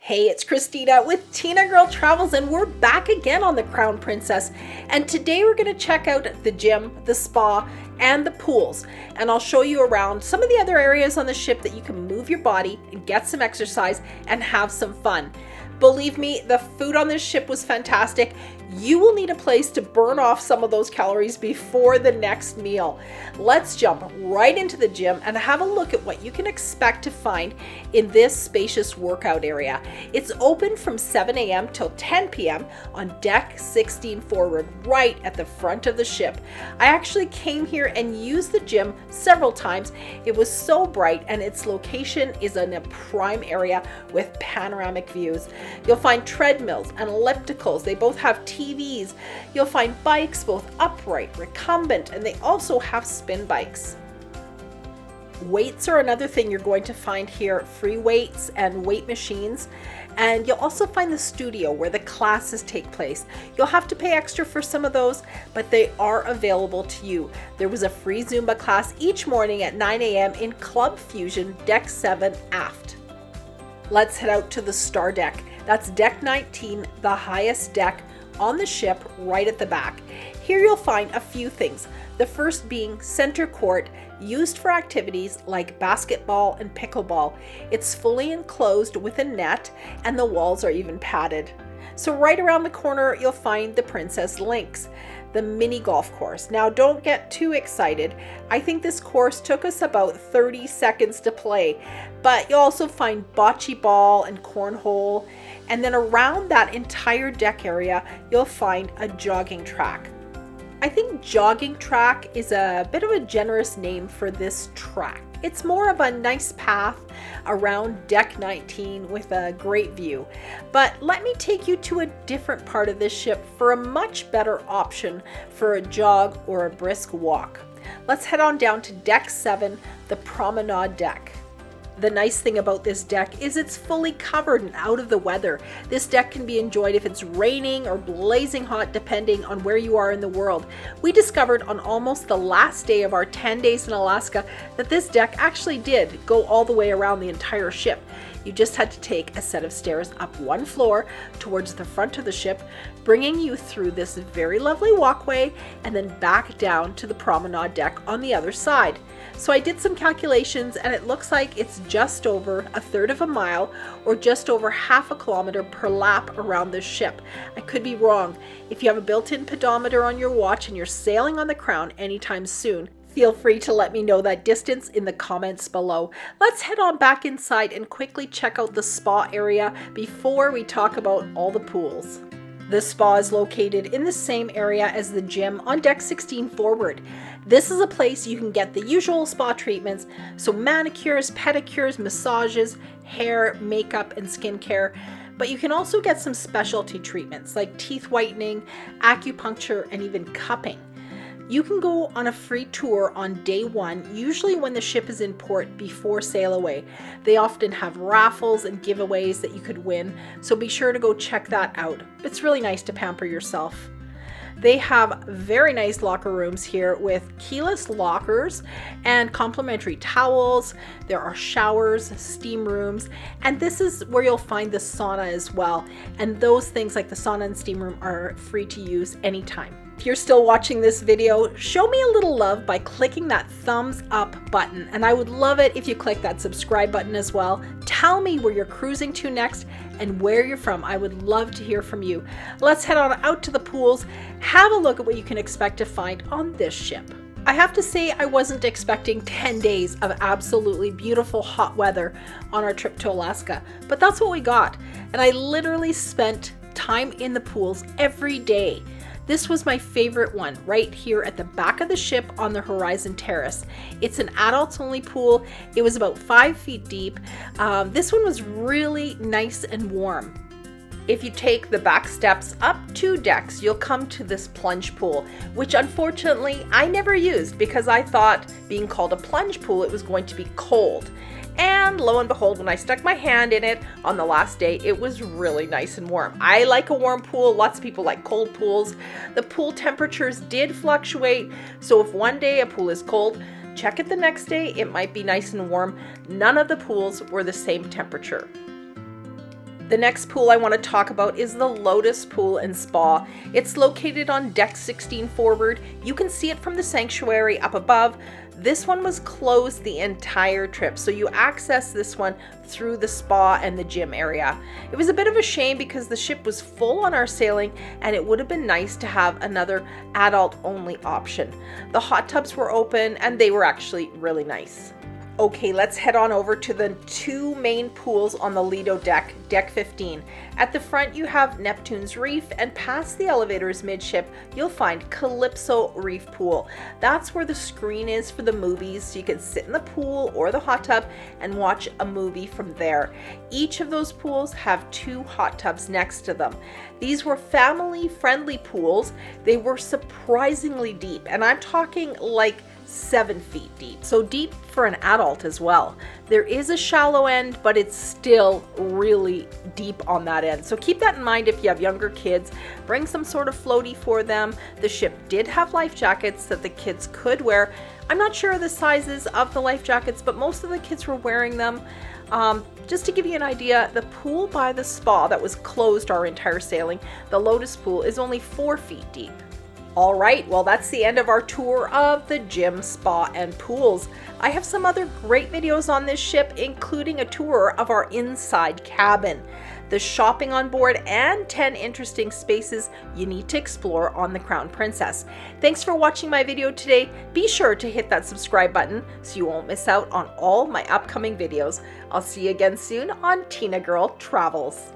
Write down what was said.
Hey, it's Christina with Tinagirl Travels, and we're back again on the Crown Princess. And today we're going to check out the gym, the spa, and the pools. And I'll show you around some of the other areas on the ship that you can move your body and get some exercise and have some fun. Believe me, the food on this ship was fantastic. You will need a place to burn off some of those calories before the next meal. Let's jump right into the gym and have a look at what you can expect to find in this spacious workout area. It's open from 7 a.m. till 10 p.m. on deck 16 forward, right at the front of the ship. I actually came here and used the gym several times. It was so bright, and its location is in a prime area with panoramic views. You'll find treadmills and ellipticals. They both have TVs. You'll find bikes, both upright, recumbent, and they also have spin bikes. Weights are another thing you're going to find here, free weights and weight machines. And you'll also find the studio where the classes take place. You'll have to pay extra for some of those, but they are available to you. There was a free Zumba class each morning at 9 a.m. in Club Fusion, Deck 7 aft. Let's head out to the Star Deck. That's Deck 19, the highest deck on the ship, right at the back. Here you'll find a few things. The first being center court, used for activities like basketball and pickleball. It's fully enclosed with a net, and the walls are even padded. So right around the corner, you'll find the Princess Links, the mini golf course. Now don't get too excited. I think this course took us about 30 seconds to play, but you'll also find bocce ball and cornhole. And then around that entire deck area, you'll find a jogging track. I think jogging track is a bit of a generous name for this track. It's more of a nice path around deck 19 with a great view. But let me take you to a different part of this ship for a much better option for a jog or a brisk walk. Let's head on down to deck 7, the promenade deck. The nice thing about this deck is it's fully covered and out of the weather. This deck can be enjoyed if it's raining or blazing hot, depending on where you are in the world. We discovered on almost the last day of our 10 days in Alaska that this deck actually did go all the way around the entire ship. You just had to take a set of stairs up one floor towards the front of the ship, bringing you through this very lovely walkway and then back down to the promenade deck on the other side. So I did some calculations, and it looks like it's just over a third of a mile or just over half a kilometer per lap around this ship. I could be wrong. If you have a built-in pedometer on your watch and you're sailing on the Crown anytime soon, feel free to let me know that distance in the comments below. Let's head on back inside and quickly check out the spa area before we talk about all the pools. The spa is located in the same area as the gym on deck 16 forward. This is a place you can get the usual spa treatments, so manicures, pedicures, massages, hair, makeup, and skincare. But you can also get some specialty treatments like teeth whitening, acupuncture, and even cupping. You can go on a free tour on day 1, usually when the ship is in port before sail away. They often have raffles and giveaways that you could win, so be sure to go check that out. It's really nice to pamper yourself. They have very nice locker rooms here with keyless lockers and complimentary towels. There are showers, steam rooms, and this is where you'll find the sauna as well. And those things like the sauna and steam room are free to use anytime. If you're still watching this video, show me a little love by clicking that thumbs up button, and I would love it if you click that subscribe button as well. Tell me where you're cruising to next and where you're from. I would love to hear from you. Let's head on out to the pools, have a look at what you can expect to find on this ship. I have to say, I wasn't expecting 10 days of absolutely beautiful hot weather on our trip to Alaska, but that's what we got. And I literally spent time in the pools every day. This was my favorite one, right here at the back of the ship on the Horizon Terrace. It's an adults only pool. It was about 5 feet deep. This one was really nice and warm. If you take the back steps up 2 decks, you'll come to this plunge pool, which unfortunately I never used because I thought being called a plunge pool, it was going to be cold. And lo and behold, when I stuck my hand in it on the last day, it was really nice and warm. I like a warm pool. Lots of people like cold pools. The pool temperatures did fluctuate, so if one day a pool is cold, check it the next day. It might be nice and warm. None of the pools were the same temperature. The next pool I want to talk about is the Lotus Pool and Spa. It's located on deck 16 forward. You can see it from the sanctuary up above. This one was closed the entire trip, so you access this one through the spa and the gym area. It was a bit of a shame because the ship was full on our sailing and it would have been nice to have another adult only option. The hot tubs were open and they were actually really nice. Okay, let's head on over to the two main pools on the Lido deck, deck 15. At the front you have Neptune's Reef, and past the elevators midship you'll find Calypso Reef Pool. That's where the screen is for the movies, so you can sit in the pool or the hot tub and watch a movie from there. Each of those pools have 2 hot tubs next to them. These were family friendly pools. They were surprisingly deep, and I'm talking like 7 feet deep, so deep for an adult as well. There is a shallow end, but it's still really deep on that end, so keep that in mind if you have younger kids. Bring some sort of floaty for them. The ship did have life jackets that the kids could wear. I'm not sure of the sizes of the life jackets, but most of the kids were wearing them. Just to give you an idea, the pool by the spa that was closed our entire sailing, the Lotus Pool, is only 4 feet deep. All right, well, that's the end of our tour of the gym, spa, and pools. I have some other great videos on this ship, including a tour of our inside cabin, the shopping on board, and 10 interesting spaces you need to explore on the Crown Princess. Thanks for watching my video today. Be sure to hit that subscribe button so you won't miss out on all my upcoming videos. I'll see you again soon on Tinagirl Travels.